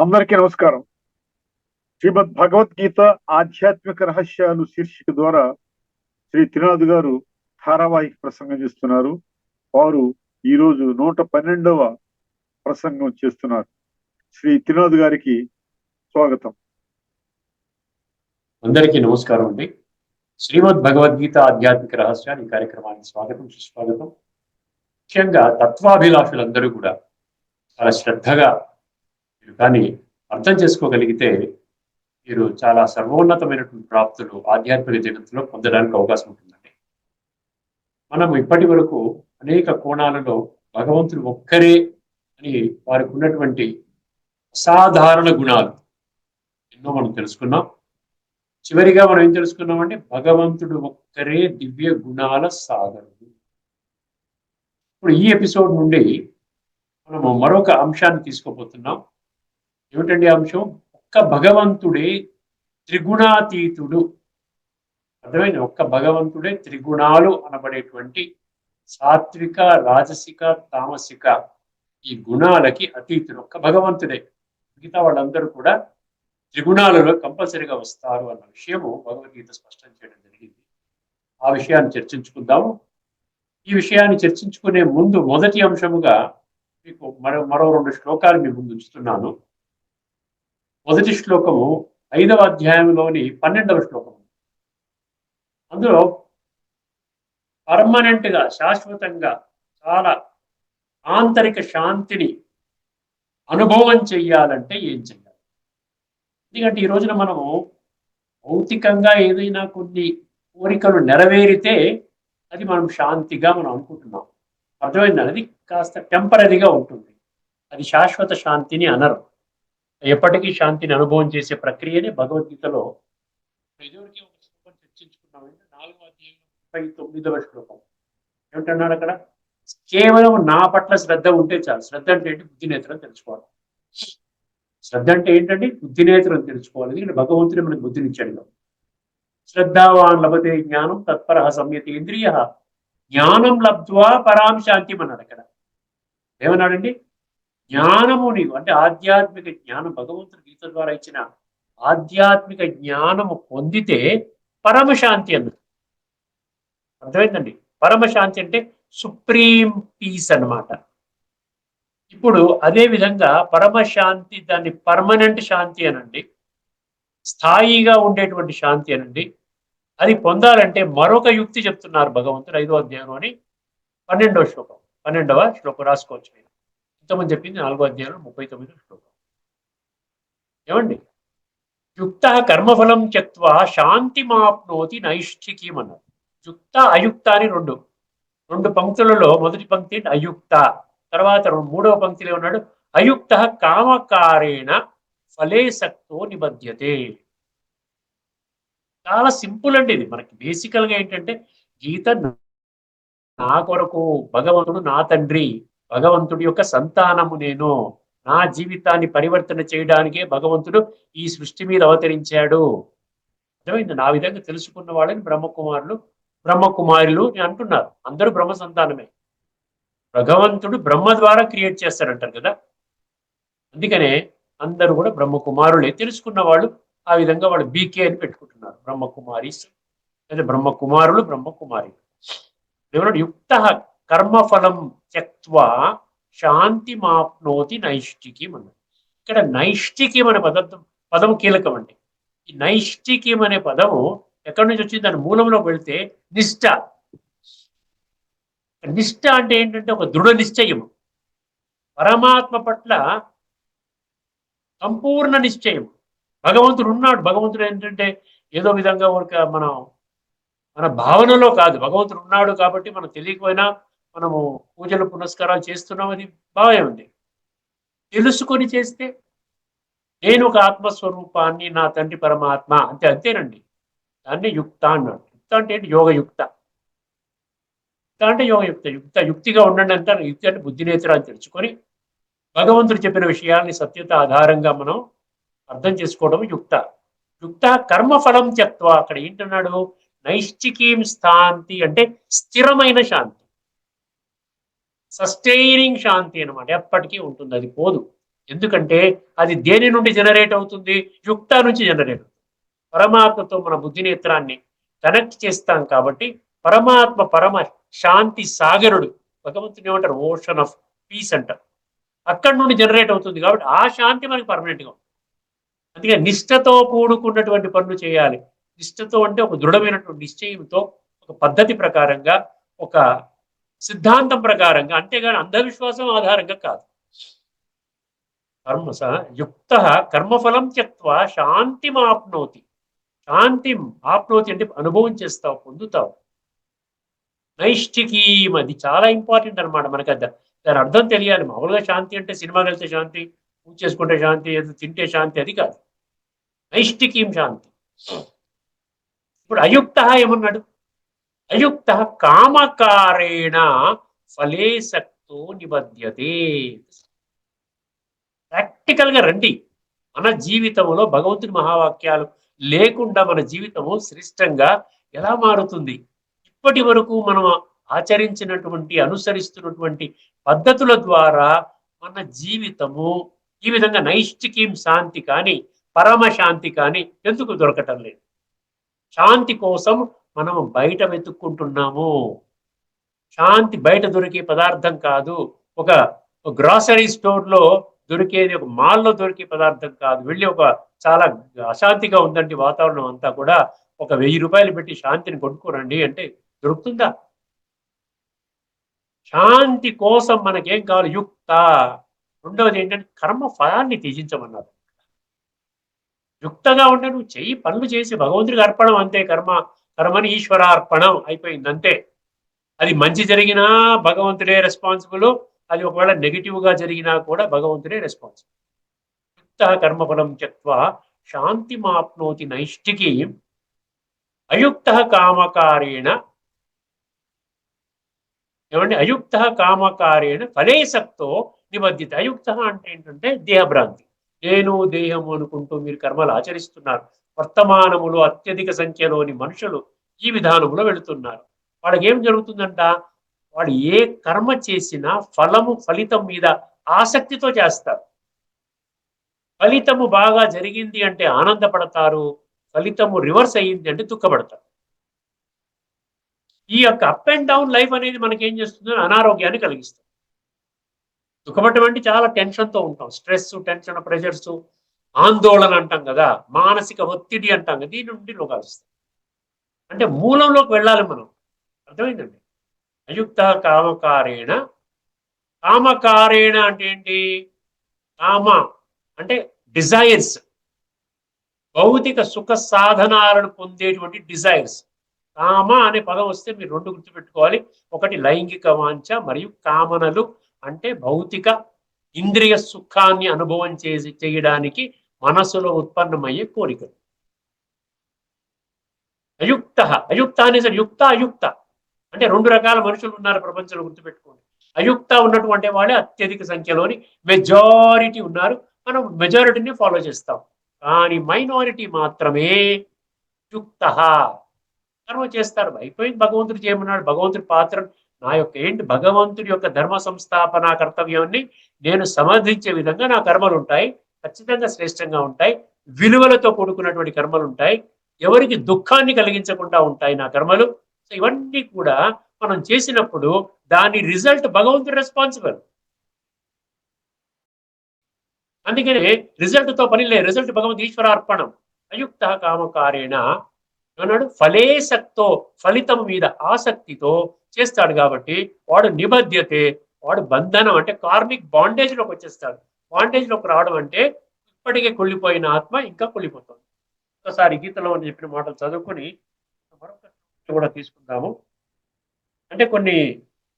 అందరికీ నమస్కారం. శ్రీమద్ భగవద్గీత ఆధ్యాత్మిక రహస్యాలు శీర్షిక ద్వారా శ్రీ త్రినాథ్ గారు ధారావాహిక ప్రసంగం చేస్తున్నారు. వారు ఈరోజు 112వ ప్రసంగం చేస్తున్నారు. శ్రీ త్రినాథ్ గారికి స్వాగతం. అందరికీ నమస్కారం అండి. శ్రీమద్ భగవద్గీత ఆధ్యాత్మిక రహస్యాలు ఈ కార్యక్రమానికి స్వాగతం, సుస్వాగతం. ముఖ్యంగా తత్వాభిలాషులందరూ కూడా చాలా శ్రద్ధగా మీరు కానీ అర్థం చేసుకోగలిగితే మీరు చాలా సర్వోన్నతమైనటువంటి ప్రాప్తులు ఆధ్యాత్మిక జగత్తులో పొందడానికి అవకాశం ఉంటుందండి. మనం ఇప్పటి వరకు అనేక కోణాలలో భగవంతుడు ఒక్కరే అని వారికి ఉన్నటువంటి అసాధారణ గుణాలు ఎన్నో మనం తెలుసుకున్నాం. చివరిగా మనం ఏం తెలుసుకున్నామంటే భగవంతుడు ఒక్కరే దివ్య గుణాల సాగరుడు. ఇప్పుడు ఈ ఎపిసోడ్ నుండి మనము మరొక అంశాన్ని తీసుకోబోతున్నాం. ఏమిటండి అంశం? ఒక్క భగవంతుడే త్రిగుణాతీతుడు. అర్థమైంది? ఒక్క భగవంతుడే త్రిగుణాలు అనబడేటువంటి సాత్విక, రాజసిక, తామసిక ఈ గుణాలకి అతీతుడు ఒక్క భగవంతుడే. మిగతా వాళ్ళందరూ కూడా త్రిగుణాలలో కంపల్సరీగా వస్తారు అన్న విషయము భగవద్గీత స్పష్టం చేయడం జరిగింది. ఆ విషయాన్ని చర్చించుకుందాము. ఈ విషయాన్ని చర్చించుకునే ముందు మొదటి అంశముగా మీకు మరో 2 శ్లోకాలు మీ ముందు ఉంచుతున్నాను. మొదటి శ్లోకము 5వ అధ్యాయంలోని 12వ శ్లోకము. అందులో పర్మనెంట్ గా, శాశ్వతంగా చాలా ఆంతరిక శాంతిని అనుభవం చెయ్యాలంటే ఏం చెయ్యాలి? ఎందుకంటే ఈ రోజున మనము భౌతికంగా ఏదైనా కొన్ని కోరికలు నెరవేరితే అది మనం శాంతిగా మనం అనుకుంటున్నాం. అర్థమైంది? అది కాస్త టెంపరీగా ఉంటుంది. అది శాశ్వత శాంతిని అనరు. ఎప్పటికీ శాంతిని అనుభవం చేసే ప్రక్రియని భగవద్గీతలో ఇదివరకు ఒక శ్లోకం చర్చించుకున్నామంటే 4వ అధ్యాయం 39వ శ్లోకం. ఏమిటన్నాడు అక్కడ? కేవలం నా పట్ల శ్రద్ధ ఉంటే చాలు. శ్రద్ధ అంటే ఏంటి? బుద్ధి నేత్రం తెలుసుకోవాలి. శ్రద్ధ అంటే ఏంటంటే బుద్ధి నేత్రం తెలుసుకోవాలి. ఎందుకంటే భగవంతుడే మనకు బుద్ధినిచ్చాడు. శ్రద్ధావాన్ లభతే జ్ఞానం తత్పర సంయతేంద్రియ జ్ఞానం లబ్ధ్వా పరాం శాంతి అన్నాడు అక్కడ. ఏమన్నాడండి? జ్ఞానము నీవు అంటే ఆధ్యాత్మిక జ్ఞానం, భగవంతుడు గీత ద్వారా ఇచ్చిన ఆధ్యాత్మిక జ్ఞానము పొందితే పరమశాంతి అన్నది. అర్థమైందండి? పరమశాంతి అంటే సుప్రీం పీస్ అన్నమాట. ఇప్పుడు అదే విధంగా పరమశాంతి, దాన్ని పర్మనెంట్ శాంతి అనండి, స్థాయిగా ఉండేటువంటి శాంతి అనండి. అది పొందాలంటే మరొక యుక్తి చెప్తున్నారు భగవంతుడు 5వ అధ్యాయంలోని 12వ శ్లోకం. 12వ శ్లోకం రాసుకోవచ్చు. మీరు ఇంతమంది చెప్పింది 4వ అధ్యాయంలో 39వ శ్లోకం. ఏమండి? యుక్త కర్మఫలం త్యక్త్వా శాంతి మాప్నోతి నైష్ఠికీం అన్నారు. యుక్త అయుక్త అని రెండు పంక్తులలో మొదటి పంక్తి అయుక్త, తర్వాత 3వ పంక్తిలో ఉన్నాడు అయుక్త కామకారేణ ఫలే సక్తో నిబధ్యతే. చాలా సింపుల్ అండి ఇది. మనకి బేసికల్ గా ఏంటంటే గీత నా కొరకు, భగవంతుడు నా తండ్రి, భగవంతుడి యొక్క సంతానము నేను, నా జీవితాన్ని పరివర్తన చేయడానికే భగవంతుడు ఈ సృష్టి మీద అవతరించాడు. అర్థమైంది? నా విధంగా తెలుసుకున్న వాళ్ళని బ్రహ్మకుమారులు, బ్రహ్మకుమారులు అని అంటున్నారు. అందరూ బ్రహ్మ సంతానమే. భగవంతుడు బ్రహ్మ ద్వారా క్రియేట్ చేస్తారంటారు కదా. అందుకనే అందరూ కూడా బ్రహ్మకుమారులే. తెలుసుకున్న వాళ్ళు ఆ విధంగా వాళ్ళు బీకే అని పెట్టుకుంటున్నారు. బ్రహ్మకుమారీస్ లేదా బ్రహ్మకుమారులు, బ్రహ్మకుమారి. ఏమన్నాడు? యుక్త కర్మఫలం త్యక్త్వా శాంతి మాప్నోతి నైష్ఠికీం అన్నాడు. ఇక్కడ నైష్ఠికీం అనే పదం కీలకం అండి. ఈ నైష్ఠికీం అనే పదము ఎక్కడి నుంచి వచ్చింది? దాని మూలంలోకి వెళ్తే నిష్ఠ. నిష్ఠ అంటే ఏంటంటే ఒక దృఢ నిశ్చయం, పరమాత్మ పట్ల సంపూర్ణ నిశ్చయం. భగవంతుడు ఉన్నాడు. భగవంతుడు ఏంటంటే ఏదో విధంగా మన భావనలో కాదు. భగవంతుడు ఉన్నాడు కాబట్టి మనం తెలియకపోయినా మనము పూజలు పునస్కారాలు చేస్తున్నాం, అది బాగా ఉంది. తెలుసుకొని చేస్తే నేను ఒక ఆత్మస్వరూపాన్ని, నా తండ్రి పరమాత్మ అంతేనండి. దాన్ని యుక్త అన్నాడు. యుక్త అంటే ఏంటి? యోగయుక్త. యుక్త అంటే యోగయుక్త. యుక్తిగా ఉండండి అంటారు. యుక్తి అంటే బుద్ధి నేత్రాన్ని తెలుసుకొని భగవంతుడు చెప్పిన విషయాల్ని సత్యత ఆధారంగా మనం అర్థం చేసుకోవడం యుక్త. యుక్త కర్మఫలం త్యక్త్వా. అక్కడ ఏంటన్నాడు? నైష్ఠికీం స్థాంతి అంటే స్థిరమైన శాంతి, సస్టైనింగ్ శాంతి అనమాట. ఎప్పటికీ ఉంటుంది, అది పోదు. ఎందుకంటే అది దేని నుండి జనరేట్ అవుతుంది? యుక్త నుంచి జనరేట్ అవుతుంది. పరమాత్మతో మన బుద్ధినేత్రాన్ని కనెక్ట్ చేస్తాం కాబట్టి పరమాత్మ పరమ శాంతి సాగరుడు, భగవంతుని ఏమంటారు, ఓషన్ ఆఫ్ పీస్ అంటారు, అక్కడి నుండి జనరేట్ అవుతుంది కాబట్టి ఆ శాంతి మనకి పర్మనెంట్ గా ఉంటుంది. అందుకే నిష్ఠతో కూడుకున్నటువంటి పనులు చేయాలి. నిష్ఠతో అంటే ఒక దృఢమైనటువంటి నిశ్చయంతో, ఒక పద్ధతి ప్రకారంగా, ఒక సిద్ధాంతం ప్రకారంగా, అంతేగాని అంధవిశ్వాసం ఆధారంగా కాదు. కర్మ యుక్త కర్మఫలం త్యక్త్వా శాంతిమాప్నోతి. శాంతి ఆప్నోతి అంటే అనుభవం చేస్తావు, పొందుతావు. నైష్ఠికీం, అది చాలా ఇంపార్టెంట్ అనమాట. మనకి దాని అర్థం తెలియాలి. మామూలుగా శాంతి అంటే సినిమాకి వెళ్తే శాంతి, పూజ చేసుకుంటే శాంతి, ఏదో తింటే శాంతి, అది కాదు. నైష్ఠికీం శాంతి. ఇప్పుడు అయుక్త ఏమన్నాడు? అయుక్త కామకారేణ ఫలే సక్తో నిబధ్యతే. ప్రాక్టికల్ గా రండి. మన జీవితంలో భగవంతుని మహావాక్యాలు లేకుండా మన జీవితము శ్రేష్టంగా ఎలా మారుతుంది? ఇప్పటి వరకు మనం ఆచరించినటువంటి, అనుసరిస్తున్నటువంటి పద్ధతుల ద్వారా మన జీవితము ఈ విధంగా నైష్ఠికీం శాంతి కానీ, పరమ శాంతి కానీ ఎందుకు దొరకటం లేదు? శాంతి కోసం మనం బయట వెతుక్కుంటున్నాము. శాంతి బయట దొరికే పదార్థం కాదు. ఒక గ్రాసరీ స్టోర్ లో దొరికేది, ఒక మాల్లో దొరికే పదార్థం కాదు. వెళ్ళి ఒక చాలా అశాంతిగా ఉందండి వాతావరణం అంతా కూడా, ఒక 1000 రూపాయలు పెట్టి శాంతిని కొనుక్కోరండి అంటే దొరుకుతుందా? శాంతి కోసం మనకేం కావాలి? యుక్త. రెండవది ఏంటంటే కర్మ ఫలాన్ని త్యజించమన్నారు. యుక్తగా ఉంటే నువ్వు చెయ్యి, పనులు చేసి భగవంతుడికి అర్పణం, అంతే. కర్మని ఈశ్వరార్పణం అయిపోయింది, అంతే. అది మంచి జరిగినా భగవంతుడే రెస్పాన్సిబుల్, అది ఒకవేళ నెగిటివ్ గా జరిగినా కూడా భగవంతుడే రెస్పాన్సిబుల్. యుక్త కర్మఫలం త్యక్త్వా శాంతిమాప్నోతి నైష్ఠికీ అయుక్త కామకారేణ. ఏమంటే అయుక్త కామకారేణ ఫలేసక్తో నిబద్ధిత. అయుక్త అంటే ఏంటంటే దేహభ్రాంతి. నేను దేహము అనుకుంటూ మీరు కర్మలు ఆచరిస్తున్నారు. వర్తమానములో అత్యధిక సంఖ్యలోని మనుషులు ఈ విధానంలో వెళుతున్నారు. వాళ్ళకి ఏం జరుగుతుందంట? వాడు ఏ కర్మ చేసినా ఫలితం మీద ఆసక్తితో చేస్తారు. ఫలితము బాగా జరిగింది అంటే ఆనందపడతారు, ఫలితము రివర్స్ అయ్యింది అంటే దుఃఖపడతారు. ఈ యొక్క అప్ అండ్ డౌన్ లైఫ్ అనేది మనకి ఏం చేస్తుంది? అనారోగ్యాన్ని కలిగిస్తుంది. దుఃఖపడటం అంటే చాలా టెన్షన్తో ఉంటాం. స్ట్రెస్, టెన్షన్, ప్రెషర్స్, ఆందోళన అంటాం కదా, మానసిక ఒత్తిడి అంటాం కదా, దీని నుండి రోగాలు వస్తాయి. అంటే మూలంలోకి వెళ్ళాలి మనం. అర్థమైందండి? అయుక్త కామకారేణ. కామకారేణ అంటే ఏంటి? కామ అంటే డిజైర్స్, భౌతిక సుఖ సాధనాలను పొందేటువంటి డిజైర్స్. కామ అనే పదం వస్తే మీరు రెండు గుర్తుపెట్టుకోవాలి. ఒకటి లైంగిక వాంఛ, మరియు కామనలు అంటే భౌతిక ఇంద్రియ సుఖాన్ని అనుభవం చేయడానికి మనసులో ఉత్పన్నమయ్యే కోరికలు. అయుక్త. అయుక్త అనేసరి యుక్త అయుక్త అంటే రెండు రకాల మనుషులు ఉన్నారు ప్రపంచంలో, గుర్తుపెట్టుకోండి. అయుక్త ఉన్నటువంటి వాళ్ళే అత్యధిక సంఖ్యలోని మెజారిటీ ఉన్నారు. మనం మెజారిటీని ఫాలో చేస్తాం. కానీ మైనారిటీ మాత్రమే యుక్త కర్మ చేస్తారు. అయిపోయింది, భగవంతుడు చేయమన్నాడు. భగవంతుడి పాత్ర నా యొక్క ఏంటి? భగవంతుడి యొక్క ధర్మ సంస్థాపన కర్తవ్యాన్ని నేను సమర్థించే విధంగా నా కర్మలు ఉంటాయి. ఖచ్చితంగా శ్రేష్టంగా ఉంటాయి. విలువలతో కూడుకున్నటువంటి కర్మలు ఉంటాయి. ఎవరికి దుఃఖాన్ని కలిగించకుండా ఉంటాయి నా కర్మలు. సో ఇవన్నీ కూడా మనం చేసినప్పుడు దాని రిజల్ట్ భగవంతుడు రెస్పాన్సిబుల్. అందుకనే రిజల్ట్తో పని లేదు. రిజల్ట్ భగవంతు ఈశ్వరార్పణం. అయుక్త కామకారేణ అన్నాడు. ఫలేసక్తో, ఫలితం మీద ఆసక్తితో చేస్తాడు కాబట్టి వాడు నిబధ్యతే, వాడు బంధనం అంటే కార్మిక్ బాండేజ్లోకి వచ్చేస్తాడు. బాండేజ్లోకి రావడం అంటే ఇప్పటికే కుళ్ళిపోయిన ఆత్మ ఇంకా కుళ్ళిపోతుంది. ఒకసారి గీతలో చెప్పిన మాటలు చదువుకొని మరొక కూడా తీసుకుందాము. అంటే కొన్ని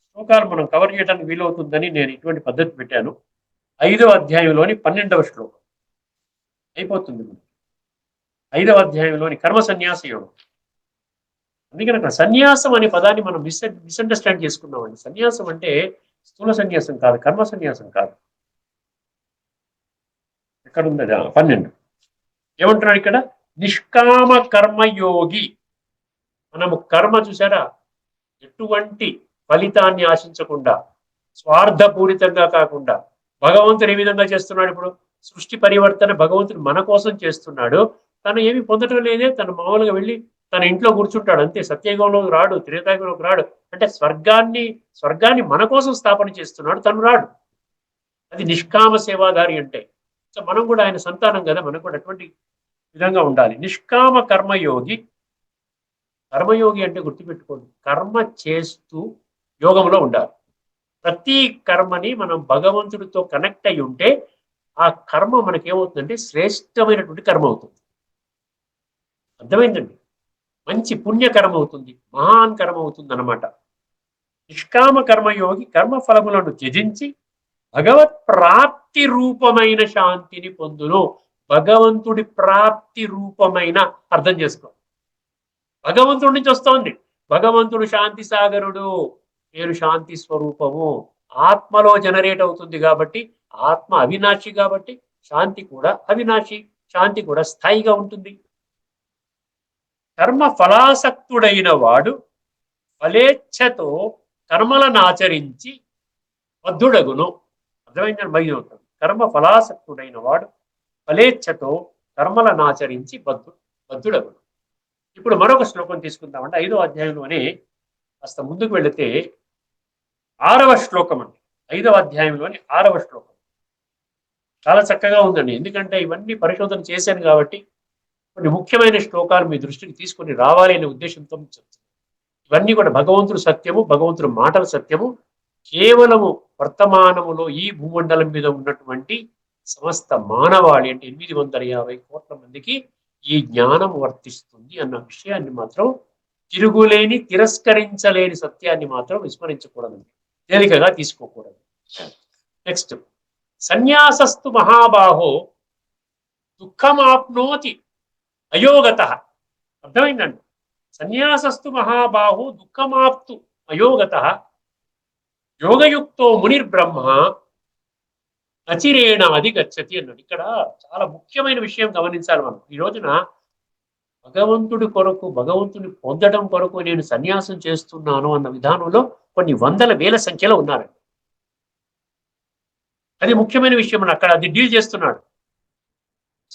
శ్లోకాలు మనం కవర్ చేయడానికి వీలవుతుందని నేను ఇటువంటి పద్ధతి పెట్టాను. 5వ అధ్యాయంలోని 12వ శ్లోకం అయిపోతుంది. 5వ అధ్యాయంలోని కర్మ సన్యాస యోగం. అందుకని అక్కడ సన్యాసం అనే పదాన్ని మనం మిస్అండర్స్టాండ్ చేసుకున్నామండి. సన్యాసం అంటే స్థూల సన్యాసం కాదు, కర్మ సన్యాసం కాదు. ఎక్కడుంది? 12 ఏమంటున్నాడు ఇక్కడ? నిష్కామ కర్మయోగి. మనము కర్మ చూసారా, ఎటువంటి ఫలితాన్ని ఆశించకుండా, స్వార్థపూరితంగా కాకుండా, భగవంతుడు ఏ విధంగా చేస్తున్నాడు? ఇప్పుడు సృష్టి పరివర్తన భగవంతుడు మన కోసం చేస్తున్నాడు. తను ఏమి పొందడం లేదే, తను మామూలుగా వెళ్ళి తన ఇంట్లో కూర్చుంటాడు అంతే. సత్యయుగంలోకి రాడు, త్రేతాయుగంలోకి రాడు. అంటే స్వర్గాన్ని మన కోసం స్థాపన చేస్తున్నాడు, తను రాడు. అది నిష్కామ సేవాదారి అంటే. సో మనం కూడా ఆయన సంతానం కదా, మనకు కూడా అటువంటి విధంగా ఉండాలి. నిష్కామ కర్మయోగి. కర్మయోగి అంటే గుర్తుపెట్టుకోండి, కర్మ చేస్తూ యోగంలో ఉండాలి. ప్రతి కర్మని మనం భగవంతుడితో కనెక్ట్ అయి ఉంటే ఆ కర్మ మనకేమవుతుందంటే శ్రేష్టమైనటువంటి కర్మ అవుతుంది. అర్థమైందండి? మంచి పుణ్యకర్మ అవుతుంది, మహాన్ కర్మ అవుతుంది అన్నమాట. నిష్కామ కర్మయోగి కర్మ ఫలములను త్యజించి భగవత్ ప్రాప్తి రూపమైన శాంతిని పొందును. భగవంతుడి ప్రాప్తి రూపమైన, అర్థం చేసుకో, భగవంతుడి నుంచి వస్తోంది. భగవంతుడు శాంతి సాగరుడు, నేను శాంతి స్వరూపము. ఆత్మలో జనరేట్ అవుతుంది కాబట్టి, ఆత్మ అవినాశి కాబట్టి శాంతి కూడా అవినాశి, శాంతి కూడా స్థాయిగా ఉంటుంది. కర్మ ఫలాసక్తుడైన వాడు ఫలేచ్ఛతో కర్మలను ఆచరించి బద్ధుడగును. అర్థమైందని బయట అవుతాడు. కర్మ ఫలాసక్తుడైన వాడు ఫలేచ్ఛతో కర్మలను ఆచరించి బద్ధుడగును. ఇప్పుడు మరొక శ్లోకం తీసుకుందామంటే 5వ అధ్యాయంలోనే కాస్త ముందుకు వెళితే 6వ శ్లోకం అండి. 5వ అధ్యాయంలోని 6వ శ్లోకం చాలా చక్కగా ఉందండి. ఎందుకంటే ఇవన్నీ పరిశోధన చేశాను కాబట్టి కొన్ని ముఖ్యమైన శ్లోకాలు మీ దృష్టికి తీసుకొని రావాలి అనే ఉద్దేశంతో చెప్తున్నాను. ఇవన్నీ కూడా భగవంతుడు సత్యము, భగవంతుడు మాటల సత్యము. కేవలము వర్తమానములో ఈ భూమండలం మీద ఉన్నటువంటి సమస్త మానవాళి అంటే 850 కోట్ల మందికి ఈ జ్ఞానం వర్తిస్తుంది అన్న విషయాన్ని మాత్రం, తిరుగులేని తిరస్కరించలేని సత్యాన్ని మాత్రం విస్మరించకూడదు, తేలికగా తీసుకోకూడదు. నెక్స్ట్, సన్యాసస్తు మహాబాహో దుఃఖమాప్నోతి అయోగత. అర్థమైందండి? సన్యాసస్తు మహాబాహు దుఃఖమాప్తు అయోగత యోగయుక్తో మునిర్బ్రహ్మ అచిరేణ అధిగచ్చతి అన్నాడు. ఇక్కడ చాలా ముఖ్యమైన విషయం గమనించాలి మనం. ఈ రోజున భగవంతుడి కొరకు, భగవంతుని పొందడం కొరకు నేను సన్యాసం చేస్తున్నాను అన్న విధానంలో కొన్ని వందల వేల సంఖ్యలో ఉన్నారండి. అది ముఖ్యమైన విషయం. అక్కడ అది డీల్ చేస్తున్నాడు.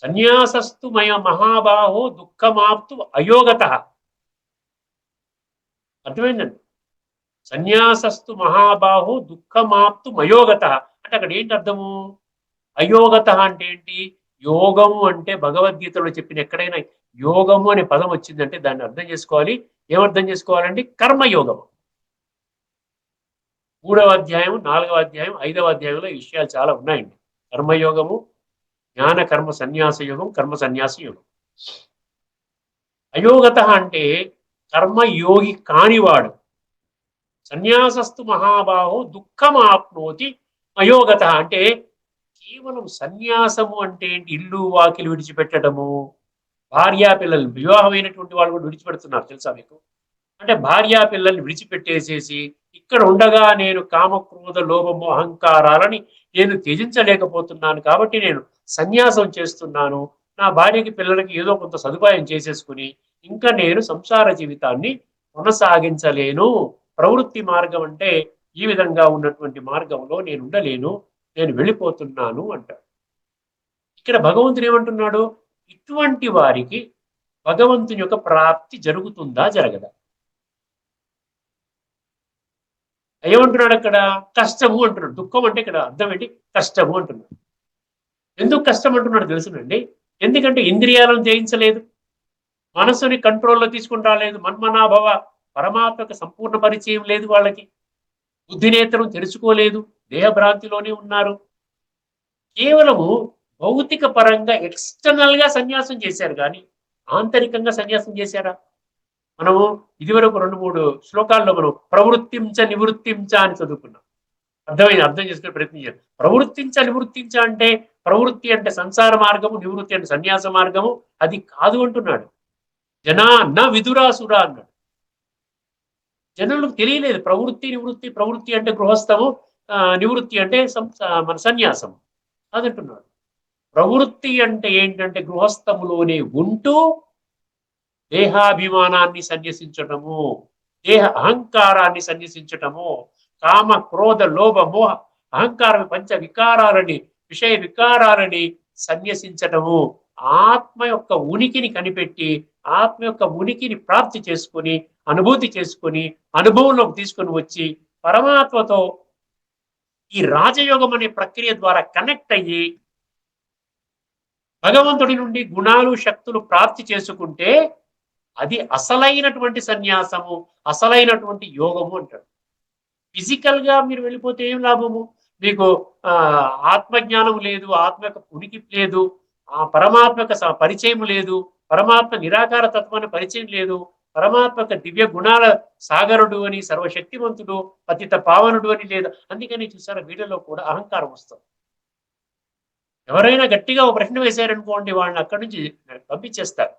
సన్యాసస్తు మహాబాహో దుఃఖమాప్తు అయోగత. అర్థమైందండి? సన్యాసస్తు మహాబాహు దుఃఖమాప్తు మయోగత అంటే అక్కడ ఏంటి అర్థము? అయోగత అంటే ఏంటి? యోగము అంటే భగవద్గీతలో చెప్పిన ఎక్కడైనా యోగము అనే పదం వచ్చిందంటే దాన్ని అర్థం చేసుకోవాలి. ఏమర్థం చేసుకోవాలండి? కర్మయోగము. 3వ అధ్యాయం, 4వ అధ్యాయం, 5వ అధ్యాయంలో ఈ విషయాలు చాలా ఉన్నాయండి. కర్మయోగము, జ్ఞాన కర్మ సన్యాస యోగం, కర్మ సన్యాస యోగం. అయోగత అంటే కర్మయోగి కానివాడు. సన్యాసస్తు మహాబాహో దుఃఖమాప్నోతి అయోగత అంటే కేవలం సన్యాసము అంటే ఏంటి? ఇల్లు వాకిలు విడిచిపెట్టడము. భార్యా పిల్లలు, వివాహమైనటువంటి వాళ్ళు కూడా విడిచిపెడుతున్నారు తెలుసా మీకు? అంటే భార్యా పిల్లల్ని విడిచిపెట్టేసేసి ఇక్కడ ఉండగా నేను కామక్రోధ లోభము అహంకారాలని నేను త్యజించలేకపోతున్నాను కాబట్టి నేను సన్యాసం చేస్తున్నాను. నా భార్యకి పిల్లలకి ఏదో కొంత సదుపాయం చేసేసుకుని ఇంకా నేను సంసార జీవితాన్ని కొనసాగించలేను. ప్రవృత్తి మార్గం అంటే ఈ విధంగా ఉన్నటువంటి మార్గంలో నేను ఉండలేను, నేను వెళ్ళిపోతున్నాను అంటాడు. ఇక్కడ భగవంతుడు ఏమంటున్నాడు? ఇటువంటి వారికి భగవంతుని యొక్క ప్రాప్తి జరుగుతుందా, జరగదా? ఏమంటున్నాడు అక్కడ? కష్టము అంటున్నాడు. దుఃఖం అంటే ఇక్కడ అర్థం ఏంటి? కష్టము అంటున్నాడు. ఎందుకు కష్టం అంటున్నాడు తెలుసునండి? ఎందుకంటే ఇంద్రియాలను జయించలేదు, మనసుని కంట్రోల్లో తీసుకుని రాలేదు, మన్మనాభవ పరమాత్మకు సంపూర్ణ పరిచయం లేదు వాళ్ళకి, బుద్ధినేత్రం తెలుసుకోలేదు, దేహభ్రాంతిలోనే ఉన్నారు. కేవలము భౌతిక పరంగా ఎక్స్టర్నల్ గా సన్యాసం చేశారు కానీ ఆంతరికంగా సన్యాసం చేశారా? మనము ఇదివరకు 2-3 శ్లోకాల్లో మనం ప్రవృత్తించ నివృత్తించ అని చదువుకున్నాం. అర్థం చేసుకునే ప్రయత్నం చేయాలి. ప్రవృత్తించ నివృత్తించ అంటే ప్రవృత్తి అంటే సంసార మార్గము, నివృత్తి అంటే సన్యాస మార్గము. అది కాదు అంటున్నాడు. జనా న విదురాసురా అన్నాడు. జనులకు తెలియలేదు ప్రవృత్తి నివృత్తి. ప్రవృత్తి అంటే గృహస్థము, నివృత్తి అంటే మన సన్యాసం అదంటున్నాడు. ప్రవృత్తి అంటే ఏంటంటే గృహస్థములోనే ఉంటూ దేహాభిమానాన్ని సన్యసించటము, దేహ అహంకారాన్ని సన్యసించటము, కామ క్రోధ లోభ మోహ అహంకారం పంచ వికారాలని విషయ వికారాలని సన్యసించటము, ఆత్మ యొక్క ఉనికిని కనిపెట్టి ఆత్మ యొక్క ఉనికిని ప్రాప్తి చేసుకొని అనుభూతి చేసుకొని అనుభవంలోకి తీసుకొని వచ్చి పరమాత్మతో ఈ రాజయోగం అనే ప్రక్రియ ద్వారా కనెక్ట్ అయ్యి భగవంతుడి నుండి గుణాలు శక్తులు ప్రాప్తి చేసుకుంటే అది అసలైనటువంటి సన్యాసము, అసలైనటువంటి యోగము అంటాడు. ఫిజికల్ గా మీరు వెళ్ళిపోతే ఏం లాభము? మీకు ఆత్మజ్ఞానం లేదు, ఆత్మ యొక్క ఉనికి లేదు, ఆ పరమాత్మ యొక్క పరిచయం లేదు, పరమాత్మ నిరాకార తత్వాన్ని పరిచయం లేదు, పరమాత్మ యొక్క దివ్య గుణాల సాగరుడు అని, సర్వశక్తివంతుడు, పతిత పావనుడు అని లేదు. అందుకని చూసారా వీళ్ళలో కూడా అహంకారం వస్తుంది. ఎవరైనా గట్టిగా ఒక ప్రశ్న వేశారనుకోండి, వాళ్ళని అక్కడి నుంచి పంపించేస్తారు.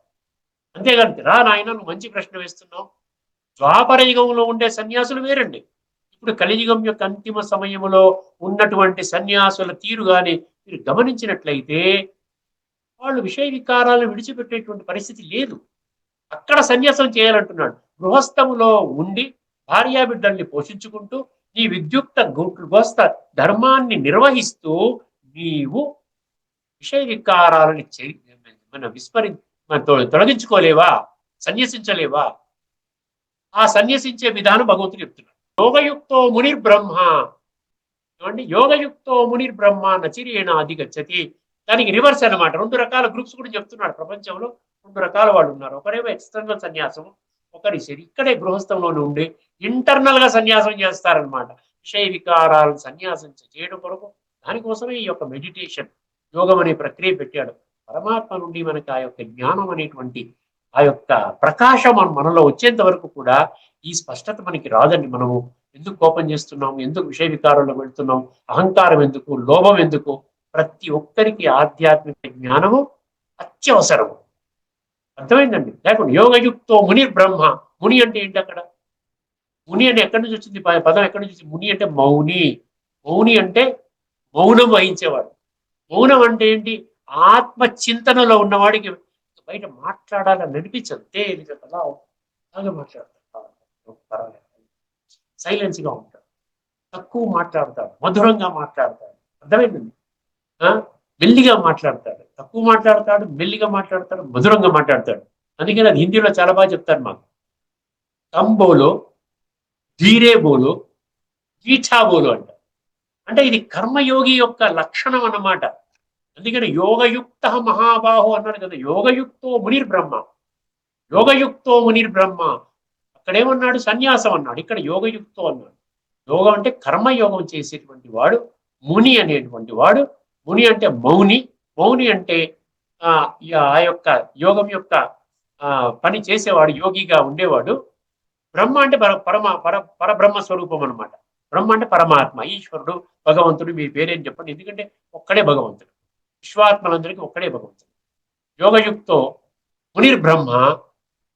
అంతేగాని రా నాయన నువ్వు మంచి ప్రశ్న వేస్తున్నావు. ద్వాపర యుగంలో ఉండే సన్యాసులు వేరండి, ఇప్పుడు కలియుగం యొక్క అంతిమ సమయంలో ఉన్నటువంటి సన్యాసుల తీరు కానీ మీరు గమనించినట్లయితే వాళ్ళు విషయ వికారాలను విడిచిపెట్టేటువంటి పరిస్థితి లేదు. అక్కడ సన్యాసం చేయాలంటున్నాడు. గృహస్థములో ఉండి భార్యాబిడ్డల్ని పోషించుకుంటూ నీ విద్యుక్త గృహస్థ ధర్మాన్ని నిర్వహిస్తూ నీవు విషయ వికారాలని తొలగించుకోలేవా, సన్యసించలేవా? ఆ సన్యసించే విధానం భగవంతుడు చెప్తున్నాడు. యోగయుక్తో మునిర్బ్రహ్మ, ఏమండి? యోగయుక్తో మునిర్బ్రహ్మ నచిరేణ అధిగచ్చతి. దానికి రివర్స్ అనమాట. రెండు రకాల గ్రూప్స్ కూడా చెప్తున్నాడు. ప్రపంచంలో రెండు రకాల వాళ్ళు ఉన్నారు. ఒకరేమో ఎక్స్టర్నల్ సన్యాసం, ఒకరి ఇక్కడే గృహస్థంలోనే ఉండి ఇంటర్నల్ గా సన్యాసం చేస్తారనమాట. విషయ వికారాలను సన్యాసం చేయడం కొరకు దానికోసమే ఈ యొక్క మెడిటేషన్ యోగం అనే ప్రక్రియ పెట్టాడు. పరమాత్మ నుండి మనకి ఆ యొక్క జ్ఞానం అనేటువంటి ఆ యొక్క ప్రకాశం మనలో వచ్చేంత వరకు కూడా ఈ స్పష్టత మనకి రాదండి. మనము ఎందుకు కోపం చేస్తున్నాము, ఎందుకు విషయ వికారంలో వెళ్తున్నాం, అహంకారం ఎందుకు, లోభం ఎందుకు? ప్రతి ఒక్కరికి ఆధ్యాత్మిక జ్ఞానము అత్యవసరము. అర్థమైందండి? లేకుండా యోగయుక్తో ముని బ్రహ్మ. ముని అంటే ఏంటి? అక్కడ ముని అంటే ఎక్కడి నుంచి వచ్చింది పదం? ఎక్కడి నుంచి వచ్చింది? ముని అంటే మౌని. మౌని అంటే మౌనం వహించేవాడు. మౌనం అంటే ఏంటి? ఆత్మ చింతనలో ఉన్నవాడికి బయట మాట్లాడాలని అనిపించదు. తేలికగా అలాగే మాట్లాడతాడు, పర్వాలేదు, సైలెన్స్ గా ఉంటాడు, తక్కువ మాట్లాడతాడు, మధురంగా మాట్లాడతాడు. అర్థమైందండి? మెల్లిగా మాట్లాడతాడు, తక్కువ మాట్లాడతాడు, మెల్లిగా మాట్లాడతాడు, మధురంగా మాట్లాడతాడు. అందుకని అది హిందీలో చాలా బాగా చెప్తారు మాకు. కమ్ బోలో, ధీరే బోలో, మీఠా బోలో అంట. అంటే ఇది కర్మయోగి యొక్క లక్షణం అన్నమాట. అందుకని యోగయుక్త మహాబాహు అన్నాడు కదా. యోగయుక్తో మునిర్బ్రహ్మ, యోగయుక్తో మునిర్బ్రహ్మ. అక్కడేమన్నాడు? సన్యాసం అన్నాడు, ఇక్కడ యోగయుక్తో అన్నాడు. యోగం అంటే కర్మయోగం చేసేటువంటి వాడు ముని అనేటువంటి వాడు. ముని అంటే మౌని. మౌని అంటే ఆ యొక్క యోగం యొక్క పని చేసేవాడు, యోగిగా ఉండేవాడు. బ్రహ్మ అంటే పరబ్రహ్మ స్వరూపం అనమాట. బ్రహ్మ అంటే పరమాత్మ, ఈశ్వరుడు, భగవంతుడు. మీ పేరేం చెప్పండి, ఎందుకంటే ఒక్కడే భగవంతుడు. విశ్వాత్మలందరికీ ఒక్కడే భగవంతుడు. యోగయుక్తో మునిర్బ్రహ్మ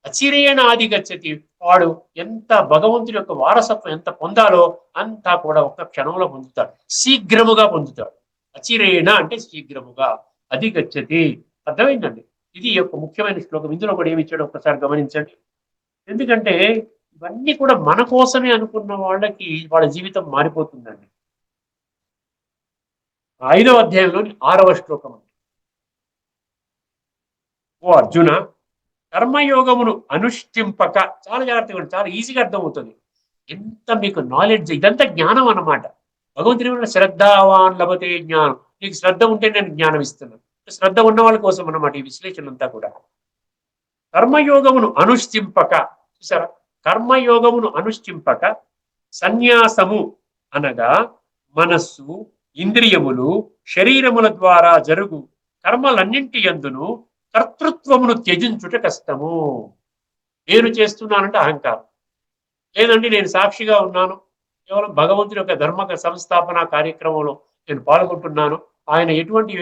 అచిరేణ ఆదిగచ్చతి. వాడు ఎంత భగవంతుడి యొక్క వారసత్వం ఎంత పొందాలో అంతా కూడా ఒక్క క్షణంలో పొందుతాడు, శీఘ్రముగా పొందుతాడు. అచిరేణ అంటే శీఘ్రముగా, అధిగచ్చతి. అర్థమైందండి? ఇది యొక్క ముఖ్యమైన శ్లోకం. ఇందులో కూడా ఏమి ఇచ్చాడో ఒక్కసారి గమనించండి. ఎందుకంటే ఇవన్నీ కూడా మన కోసమే అనుకున్న వాళ్ళకి వాళ్ళ జీవితం మారిపోతుందండి. 5వ అధ్యాయంలోని 6వ శ్లోకం అండి. ఓ అర్జున, కర్మయోగమును అనుష్ఠింపక, చాలా జాగ్రత్తగా, చాలా ఈజీగా అర్థమవుతుంది. ఎంత మీకు నాలెడ్జ్, ఇదంతా జ్ఞానం అన్నమాట. భగవంతుని శ్రద్ధావాన్ లభతే జ్ఞానం. నీకు శ్రద్ధ ఉంటే నేను జ్ఞానం ఇస్తున్నాను. శ్రద్ధ ఉన్న వాళ్ళ కోసం అన్నమాట ఈ విశ్లేషణ అంతా కూడా. కర్మయోగమును అనుష్ఠింపక, చూసారా? కర్మయోగమును అనుష్ఠింపక సన్యాసము అనగా మనస్సు, ఇంద్రియములు, శరీరముల ద్వారా జరుగు కర్మలన్నింటి యందును కర్తృత్వమును త్యజించుట కష్టము. నేను చేస్తున్నానంటే అహంకారం, లేదండి నేను సాక్షిగా ఉన్నాను, కేవలం భగవంతుడి యొక్క ధర్మ సంస్థాపన కార్యక్రమంలో నేను పాల్గొంటున్నాను, ఆయన ఎటువంటి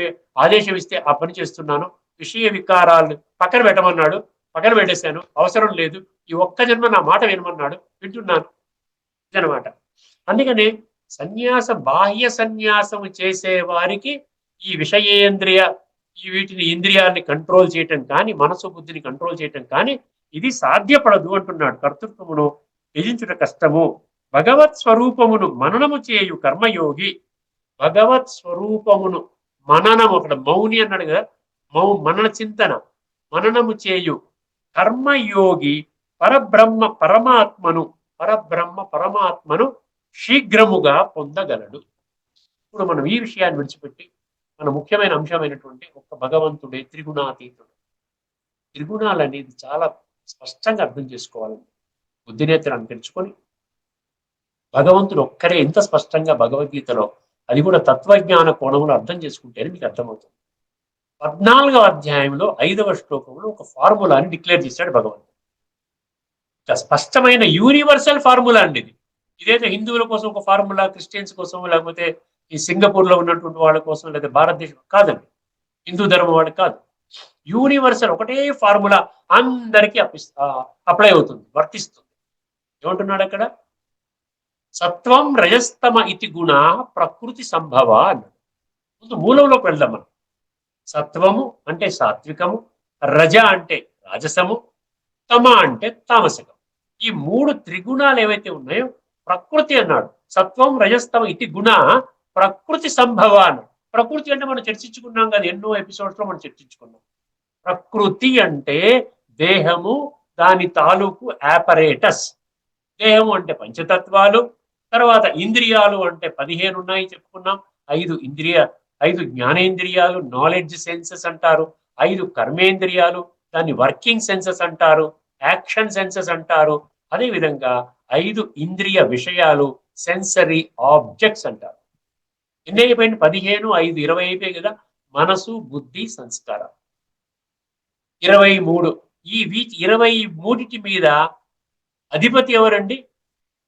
ఆదేశం ఇస్తే ఆ పని చేస్తున్నాను, విషయ వికారాలను పక్కన పెట్టమన్నాడు, పక్కన పెట్టేశాను, అవసరం లేదు, ఈ ఒక్క జన్మ నా మాట వినమన్నాడు, వింటున్నాను, ఇదనమాట. అందుకని సన్యాస బాహ్య సన్యాసం చేసే వారికి ఈ విషయేంద్రియ వీటిని ఇంద్రియాన్ని కంట్రోల్ చేయటం కానీ, మనసు బుద్ధిని కంట్రోల్ చేయటం కానీ ఇది సాధ్యపడదు అంటున్నాడు. కర్తృత్వమును త్యజించుట కష్టము. భగవత్ స్వరూపమును మననము చేయు కర్మయోగి భగవత్ స్వరూపమును మననం, అక్కడ మౌని అన్నాడు కదా, మనన చింతన మననము చేయు కర్మయోగి పరబ్రహ్మ పరమాత్మను శీఘ్రముగా పొందగలడు. ఇప్పుడు మనం ఈ విషయాన్ని విడిచిపెట్టి మన ముఖ్యమైన అంశమైనటువంటి ఒక భగవంతుడే త్రిగుణాతీతుడు. త్రిగుణాలు అనేది చాలా స్పష్టంగా అర్థం చేసుకోవాలి. బుద్ధినేత్రాన్ని తెరుచుకొని భగవంతుడు ఒక్కరే ఎంత స్పష్టంగా భగవద్గీతలో, అది కూడా తత్వజ్ఞాన కోణంలో అర్థం చేసుకుంటేనే మీకు అర్థమవుతుంది. 14వ అధ్యాయంలో 5వ శ్లోకంలో ఒక ఫార్ములాని డిక్లేర్ చేశాడు భగవంతుడు. స్పష్టమైన యూనివర్సల్ ఫార్ములా అండి ఇది. ఇదైతే హిందువుల కోసం ఒక ఫార్ములా, క్రిస్టియన్స్ కోసం, లేకపోతే ఈ సింగపూర్ లో ఉన్నటువంటి వాళ్ళ కోసం, లేదా భారతదేశం కాదండి, హిందూ ధర్మం వాళ్ళకి కాదు. యూనివర్సల్ ఒకటే ఫార్ములా అందరికీ అప్లై అవుతుంది, వర్తిస్తుంది. ఏమంటున్నాడు అక్కడ? సత్వం రజస్తమ ఇతి గుణ ప్రకృతి సంభవ అన్నాడు. ముందు మూలంలోకి వెళ్దాం మనం. సత్వము అంటే సాత్వికము, రజ అంటే రాజసము, తమ అంటే తామసకం. ఈ 3 త్రిగుణాలు ఏవైతే ఉన్నాయో ప్రకృతి అన్నాడు. సత్వం రజస్తమ ఇతి గుణ ప్రకృతి సంభవ అన్నాడు. ప్రకృతి అంటే మనం చర్చించుకున్నాం కదా, ఎన్నో ఎపిసోడ్స్ లో మనం చర్చించుకున్నాం. ప్రకృతి అంటే దేహము, దాని తాలూకు ఆపరేటస్. దేహము అంటే పంచతత్వాలు, తర్వాత ఇంద్రియాలు అంటే 15 ఉన్నాయి చెప్పుకున్నాం. 5 జ్ఞానేంద్రియాలు, నాలెడ్జ్ సెన్సెస్ అంటారు. 5 కర్మేంద్రియాలు, దాన్ని వర్కింగ్ సెన్సెస్ అంటారు, యాక్షన్ సెన్సెస్ అంటారు. అదేవిధంగా 5 ఇంద్రియ విషయాలు, సెన్సరీ ఆబ్జెక్ట్స్ అంటారు. ఎన్ని అయిపోయింది? 15, 5, 20 అయిపోయాయి కదా. మనసు, బుద్ధి, సంస్కారం 23. ఈ 23 మీద అధిపతి ఎవరండి?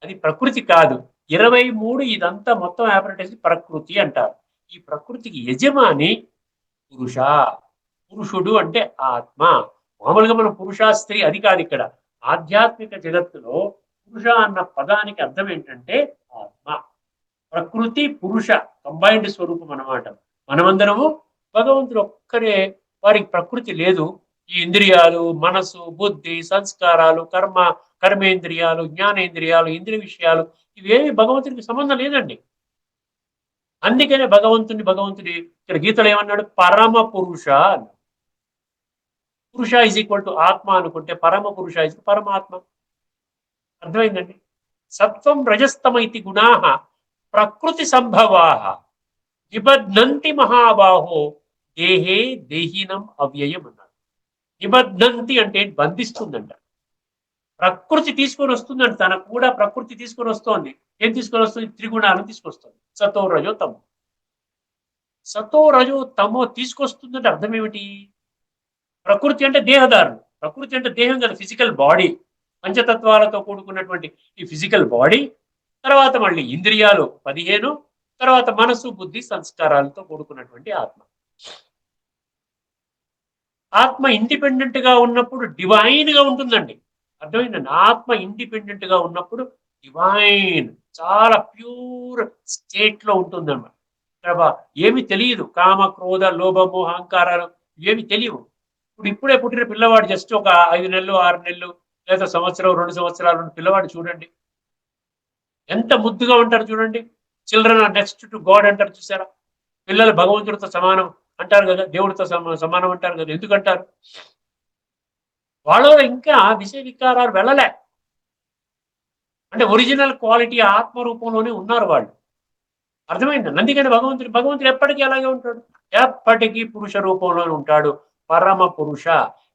అది ప్రకృతి కాదు. 23 ఇదంతా మొత్తం ఆపరేటర్స్ ప్రకృతి అంటారు. ఈ ప్రకృతికి యజమాని పురుషుడు అంటే ఆత్మ. మామూలుగా మనం పురుష స్త్రీ అది కాదు. ఇక్కడ ఆధ్యాత్మిక జగత్తులో పురుష అన్న పదానికి అర్థం ఏంటంటే ఆత్మ. ప్రకృతి పురుష కంబైన్డ్ స్వరూపం అన్నమాట. మనమందరము భగవంతుడు ఒక్కరే, వారికి ప్రకృతి లేదు. ఈ ఇంద్రియాలు, మనసు, బుద్ధి, సంస్కారాలు, కర్మేంద్రియాలు, జ్ఞానేంద్రియాలు, ఇంద్రియ విషయాలు ఇవేమి భగవంతుడికి సంబంధం లేదండి. అందుకనే భగవంతుడి ఇక్కడ గీతలో ఏమన్నాడు? పరమ పురుష. పురుష ఈజ్ ఈక్వల్ టు ఆత్మ అనుకుంటే పరమ పురుష ఈజ్ పరమాత్మ. అర్థమైందండి? సత్వం రజస్తమ ఇతి గుణా ప్రకృతి సంభవా నిబధ్నంతి మహాబాహో దేహే దేహినం అవ్యయం అన్నాడు. నిబధ్నంతి అంటే బంధిస్తుందంట. ప్రకృతి తీసుకొని వస్తుందంట, తనకు కూడా ప్రకృతి తీసుకొని వస్తోంది. ఏం తీసుకొని వస్తుంది? త్రిగుణాలను తీసుకొస్తుంది. సతో రజో తమో. సతో రజో తమో తీసుకొస్తుందంటే అర్థం ఏమిటి? ప్రకృతి అంటే దేహదారులు. ప్రకృతి అంటే దేహం కదా, ఫిజికల్ బాడీ, పంచతత్వాలతో కూడుకున్నటువంటి ఈ ఫిజికల్ బాడీ. తర్వాత మళ్ళీ ఇంద్రియాలు 15, తర్వాత మనసు, బుద్ధి, సంస్కారాలతో కూడుకున్నటువంటి ఆత్మ. ఆత్మ ఇండిపెండెంట్ గా ఉన్నప్పుడు డివైన్ గా ఉంటుందండి. అర్థమైందండి? ఆత్మ ఇండిపెండెంట్ గా ఉన్నప్పుడు డివైన్, చాలా ప్యూర్ స్టేట్ లో ఉంటుందన్నమాట. ఏమి తెలియదు, కామ, క్రోధ, లోభము, అహంకారాలు ఏమి తెలియవు. ఇప్పుడే పుట్టిన పిల్లవాడు జస్ట్ ఒక 5 నెలలు, 6 నెలలు, లేదా సంవత్సరం, 2 సంవత్సరాలు పిల్లవాడు చూడండి, ఎంత ముద్దుగా ఉంటారు చూడండి. Children are next to God అంటారు చూసారా? పిల్లలు భగవంతుడితో సమానం అంటారు కదా, దేవుడితో సమానం అంటారు కదా. ఎందుకంటారు? వాళ్ళలో ఇంకా విషయ వికారాలు వెళ్ళలే. అంటే ఒరిజినల్ క్వాలిటీ ఆత్మ రూపంలోనే ఉన్నారు వాళ్ళు. అర్థమైందండి? అందుకని భగవంతుడు ఎప్పటికీ అలాగే ఉంటాడు, ఎప్పటికీ పురుష రూపంలోనే ఉంటాడు, పరమ పురుష.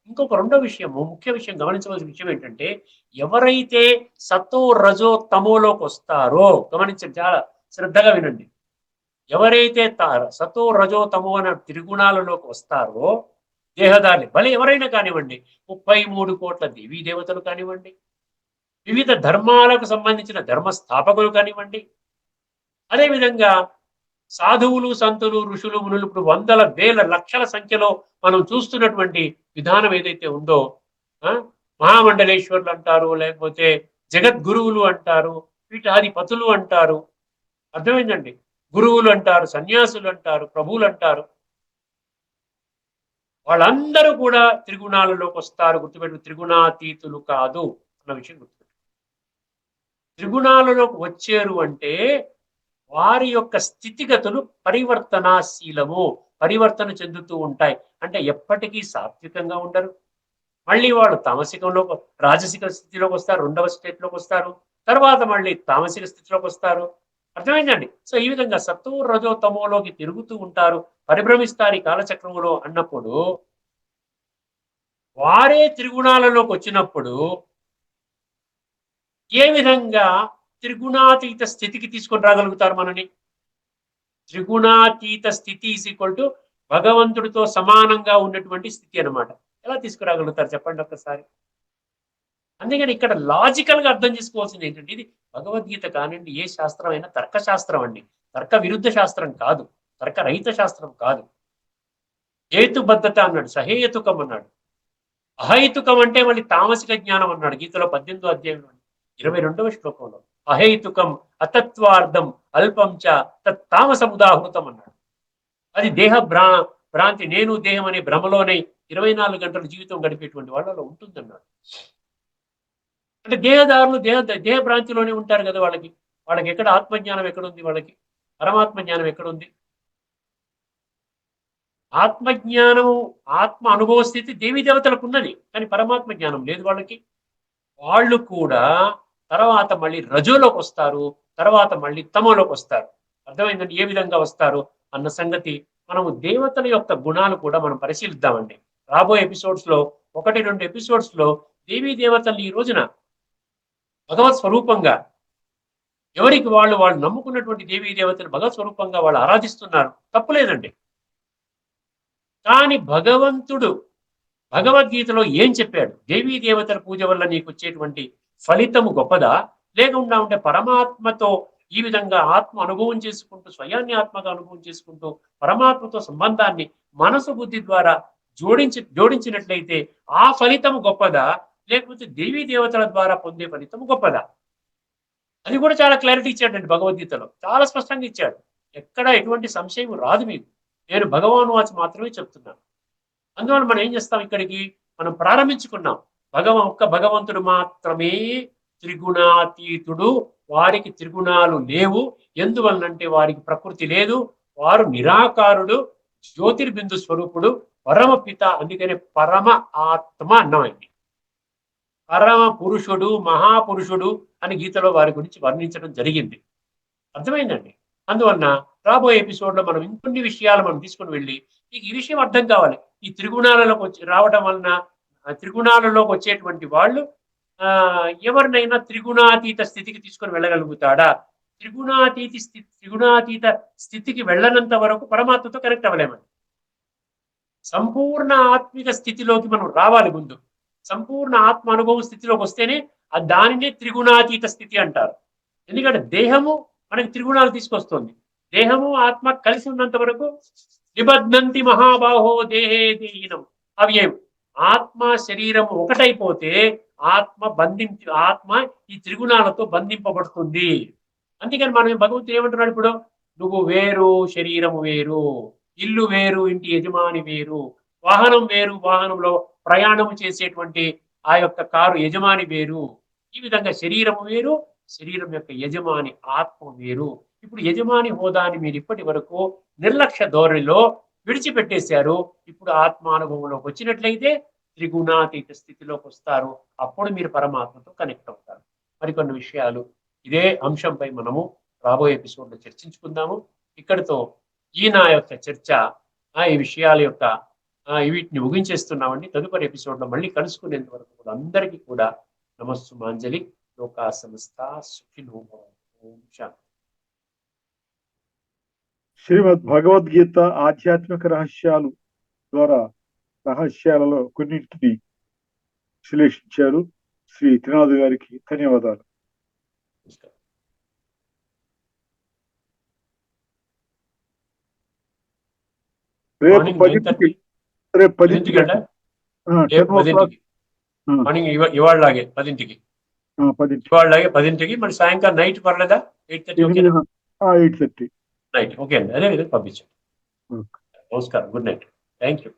ఇంకొక రెండో విషయము, ముఖ్య విషయం, గమనించవలసిన విషయం ఏంటంటే, ఎవరైతే సతో రజో తమోలోకి వస్తారో, గమనించండి, చాలా శ్రద్ధగా వినండి. ఎవరైతే సతో రజో తమో అనే త్రిగుణాలలోకి వస్తారో, దేహదారి భలే ఎవరైనా కానివ్వండి, 33 కోట్ల దేవీ దేవతలు కానివ్వండి, వివిధ ధర్మాలకు సంబంధించిన ధర్మస్థాపకులు కానివ్వండి, అదేవిధంగా సాధువులు, సంతులు, ఋషులు, మునులు, ఇప్పుడు వందల, వేల, లక్షల సంఖ్యలో మనం చూస్తున్నటువంటి విధానం ఏదైతే ఉందో, మహామండలేశ్వర్లు అంటారు, లేకపోతే జగద్గురువులు అంటారు, పీఠాధిపతులు అంటారు. అర్థమైందండి? గురువులు అంటారు, సన్యాసులు అంటారు, ప్రభువులు అంటారు. వాళ్ళందరూ కూడా త్రిగుణాలలోకి వస్తారు. గుర్తుపెట్టు, త్రిగుణాతీతులు కాదు అన్న విషయం గుర్తుపెట్టు. త్రిగుణాలలోకి వచ్చారు అంటే వారి యొక్క స్థితిగతులు పరివర్తన చెందుతూ ఉంటాయి. అంటే ఎప్పటికీ సాత్వికంగా ఉండరు. మళ్ళీ వాళ్ళు తామసికంలో రాజసిక స్థితిలోకి వస్తారు, రెండవ స్టేట్లోకి వస్తారు, తర్వాత మళ్ళీ తామసిక స్థితిలోకి వస్తారు. అర్థమైందండి? సో ఈ విధంగా సత్తో రజో తమోలోకి తిరుగుతూ ఉంటారు, పరిభ్రమిస్తారు ఈ కాలచక్రంలో అన్నప్పుడు వారే త్రిగుణాలలోకి వచ్చినప్పుడు ఏ విధంగా త్రిగుణాతీత స్థితికి తీసుకొని రాగలుగుతారు మనని? త్రిగుణాతీత స్థితి ఈజ్ ఈక్వల్ టు భగవంతుడితో సమానంగా ఉన్నటువంటి స్థితి అన్నమాట. ఎలా తీసుకురాగలుగుతారు చెప్పండి ఒక్కసారి? అందుకని ఇక్కడ లాజికల్ గా అర్థం చేసుకోవాల్సింది ఏంటంటే, ఇది భగవద్గీత కానివ్వండి, ఏ శాస్త్రం అయినా తర్కశాస్త్రం అండి. తర్క విరుద్ధ శాస్త్రం కాదు, తర్కరహిత శాస్త్రం కాదు. హేతుబద్ధత అన్నాడు, సహేతుకం అన్నాడు. అహైతుకం అంటే మళ్ళీ తామసిక జ్ఞానం అన్నాడు గీతలో 18వ అధ్యాయంలో 22వ శ్లోకంలో. అహైతుకం అతత్వార్థం అల్పం చ తత్తామసముదాహృతం అన్నాడు. అది భ్రాంతి, నేను దేహం అనే భ్రమలోనే 24 గంటల జీవితం గడిపేటువంటి వాళ్ళలో ఉంటుందన్నాడు. అంటే దేహదారులు దేహ భ్రాంతిలోనే ఉంటారు కదా. వాళ్ళకి ఎక్కడ ఆత్మజ్ఞానం ఎక్కడుంది? వాళ్ళకి పరమాత్మ జ్ఞానం ఎక్కడుంది? ఆత్మజ్ఞానం, ఆత్మ అనుభవ స్థితి దేవీ దేవతలకు ఉన్నది, కానీ పరమాత్మ జ్ఞానం లేదు వాళ్ళకి. వాళ్ళు కూడా తర్వాత మళ్ళీ రజోలోకి వస్తారు, తర్వాత మళ్ళీ తమలోకి వస్తారు. అర్థమైందండి ఏ విధంగా వస్తారు అన్న సంగతి? మనము దేవతల యొక్క గుణాలు కూడా మనం పరిశీలిద్దామండి రాబోయే ఎపిసోడ్స్ లో. 1-2 ఎపిసోడ్స్ లో దేవీ దేవతల్ని ఈ రోజున భగవత్ స్వరూపంగా ఎవరికి వాళ్ళు నమ్ముకున్నటువంటి దేవీ దేవతలు భగవత్ స్వరూపంగా వాళ్ళు ఆరాధిస్తున్నారు, తప్పులేదండి. కానీ భగవంతుడు భగవద్గీతలో ఏం చెప్పాడు? దేవీ దేవతల పూజ వల్ల నీకు వచ్చేటువంటి ఫలితము గొప్పదా, లేకుండా ఉంటే పరమాత్మతో ఈ విధంగా ఆత్మ అనుభవం చేసుకుంటూ, స్వయాన్ని ఆత్మగా అనుభవం చేసుకుంటూ పరమాత్మతో సంబంధాన్ని మనసు బుద్ధి ద్వారా జోడించినట్లయితే ఆ ఫలితము గొప్పదా, లేకపోతే దేవీ దేవతల ద్వారా పొందే ఫలితము గొప్పదా? అది కూడా చాలా క్లారిటీ ఇచ్చాడండి భగవద్గీతలో, చాలా స్పష్టంగా ఇచ్చాడు. ఎక్కడ ఎటువంటి సంశయం రాదు మీకు. నేను భగవాన్ వాచ్ మాత్రమే చెప్తున్నాను. అందువల్ల మనం ఏం చేస్తాం, ఇక్కడికి మనం ప్రారంభించుకున్నాం. ఒక్క భగవంతుడు మాత్రమే త్రిగుణాతీతుడు, వారికి త్రిగుణాలు లేవు. ఎందువల్లంటే వారికి ప్రకృతి లేదు, వారు నిరాకారుడు, జ్యోతిర్బిందు స్వరూపుడు, పరమపిత. అందుకనే పరమ ఆత్మ అన్నమైంది. పరమ పురుషుడు, మహాపురుషుడు అని గీతలో వారి గురించి వర్ణించడం జరిగింది. అర్థమైందండి? అందువలన రాబోయే ఎపిసోడ్ లో మనం ఇంకొన్ని విషయాలు మనం తీసుకుని వెళ్ళి, మీకు ఈ విషయం అర్థం కావాలి. ఈ త్రిగుణాలలోకి రావడం వలన త్రిగుణాలలోకి వచ్చేటువంటి వాళ్ళు ఎవరినైనా త్రిగుణాతీత స్థితికి తీసుకొని వెళ్ళగలుగుతాడా? త్రిగుణాతీత స్థితికి వెళ్ళనంత వరకు పరమాత్మతో కనెక్ట్ అవ్వలేమండి. సంపూర్ణ ఆత్మిక స్థితిలోకి మనం రావాలి ముందు. సంపూర్ణ ఆత్మ అనుభవం స్థితిలోకి వస్తేనే దానినే త్రిగుణాతీత స్థితి అంటారు. ఎందుకంటే దేహము మనకి త్రిగుణాలు తీసుకొస్తుంది. దేహము ఆత్మ కలిసి ఉన్నంత వరకు నిబధ్నంతి మహాబాహో దేహే దేహినం అవ్యయం. ఆత్మ శరీరం ఒకటైపోతే ఆత్మ ఈ త్రిగుణాలతో బంధింపబడుతుంది. అందుకని మనం భగవంతుడు ఏమంటున్నాడు ఇప్పుడు? నువ్వు వేరు, శరీరము వేరు, ఇల్లు వేరు, ఇంటి యజమాని వేరు, వాహనం వేరు, వాహనంలో ప్రయాణం చేసేటువంటి ఆ యొక్క కారు యజమాని వేరు. ఈ విధంగా శరీరము వేరు, శరీరం యొక్క యజమాని ఆత్మ వేరు. ఇప్పుడు యజమాని హోదాని మీరు ఇప్పటి వరకు నిర్లక్ష్య ధోరణిలో విడిచిపెట్టేశారు. ఇప్పుడు ఆత్మానుభవంలోకి వచ్చినట్లయితే త్రిగుణాతీత స్థితిలోకి వస్తారు. అప్పుడు మీరు పరమాత్మతో కనెక్ట్ అవుతారు. మరికొన్ని విషయాలు ఇదే అంశంపై మనము రాబోయే ఎపిసోడ్లో చర్చించుకుందాము. ఇక్కడితో నా యొక్క చర్చ ఈ విషయాల యొక్క వీటిని ముగించేస్తున్నామండి. తదుపరి ఎపిసోడ్లో మళ్ళీ కలుసుకునేంత వరకు కూడా అందరికీ కూడా నమస్సుమాంజలి. లోకా సమస్త సుఖినో భవంతు. శాంతి. శ్రీమద్ భగవద్గీత ఆధ్యాత్మిక రహస్యాలలో కొన్నింటిని విశ్లేషించారు. శ్రీ త్రినాథ్ గారికి ధన్యవాదాలు. రేపు 10ంటికి ఇవాళలాగే 10ంటికి మరి సాయంకాలం నైట్ పర్లేదా? 8:30 8:30 నైట్. ఓకే అండి, అదే విధంగా పంపించండి. నమస్కారం, గుడ్ నైట్, థ్యాంక్ యూ.